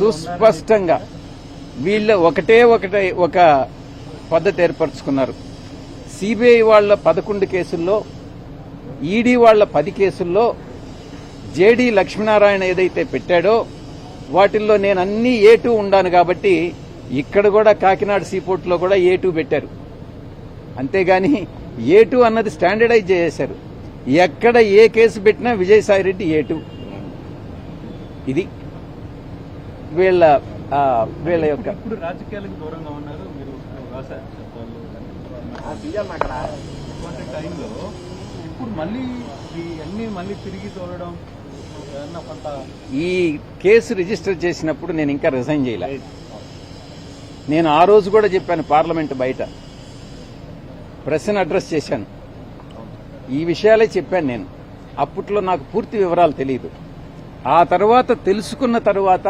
సుస్పష్టంగా వీళ్ళ ఒక పద్ధతి ఏర్పరచుకున్నారు. సిబిఐ వాళ్ళ 11 కేసుల్లో, ఈడీ వాళ్ళ 10 కేసుల్లో జేడీ లక్ష్మీనారాయణ ఏదైతే పెట్టాడో వాటిల్లో నేను అన్ని A2 ఉండాను కాబట్టి ఇక్కడ కూడా కాకినాడ సీపోర్ట్లో కూడా A2 పెట్టారు. అంతేగాని A2 అన్నది స్టాండర్డైజ్ చేశారు. ఎక్కడ ఏ కేసు పెట్టినా విజయసాయిరెడ్డి A2. ఇది వీళ్ళ యొక్క ఇప్పుడు రాజకీయాలకు దూరంగా ఉన్నారు మీరు ఇటువంటి టైంలో ఇప్పుడు మళ్ళీ అన్ని మళ్ళీ తిరిగి తోలడం కొంత ఈ కేసు రిజిస్టర్ చేసినప్పుడు నేను ఇంకా రిజైన్ చేయలే. నేను ఆ రోజు కూడా చెప్పాను, పార్లమెంట్ బయట ప్రెస్ని అడ్రస్ చేశాను, ఈ విషయాలే చెప్పాను. నేను అప్పట్లో నాకు పూర్తి వివరాలు తెలియదు. ఆ తర్వాత తెలుసుకున్న తర్వాత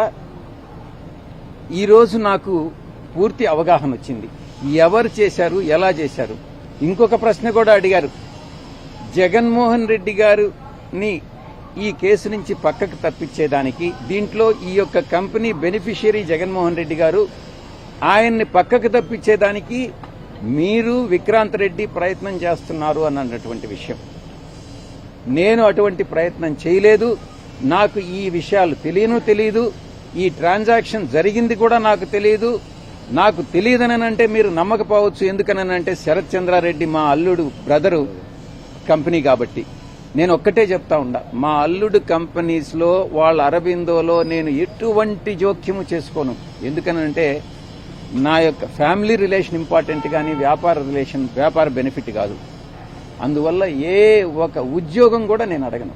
ఈరోజు నాకు పూర్తి అవగాహన వచ్చింది, ఎవరు చేశారు, ఎలా చేశారు. ఇంకొక ప్రశ్న కూడా అడిగారు, జగన్మోహన్ రెడ్డి గారిని ఈ కేసు నుంచి పక్కకు తప్పించేదానికి, దీంట్లో ఈ యొక్క కంపెనీ బెనిఫిషియరీ జగన్మోహన్ రెడ్డి గారు, ఆయన్ని పక్కకు తప్పించేదానికి మీరు విక్రాంత్ రెడ్డి ప్రయత్నం చేస్తున్నారు అన్నటువంటి విషయం. నేను అటువంటి ప్రయత్నం చేయలేదు. నాకు ఈ విషయాలు తెలియదు. ఈ ట్రాన్సాక్షన్ జరిగింది కూడా నాకు తెలియదు. నాకు తెలియదనంటే మీరు నమ్మకపోవచ్చు. ఎందుకనంటే శరత్ చంద్రారెడ్డి మా అల్లుడు బ్రదరు కంపెనీ కాబట్టి. నేను ఒక్కటే చెప్తా ఉండా, మా అల్లుడు కంపెనీస్లో వాళ్ళ అరబిందోలో నేను ఎటువంటి జోక్యము చేసుకోను. ఎందుకనంటే నా యొక్క ఫ్యామిలీ రిలేషన్ ఇంపార్టెంట్ కానీ వ్యాపార బెనిఫిట్ కాదు. అందువల్ల ఏ ఒక ఉద్యోగం కూడా నేను అడగను.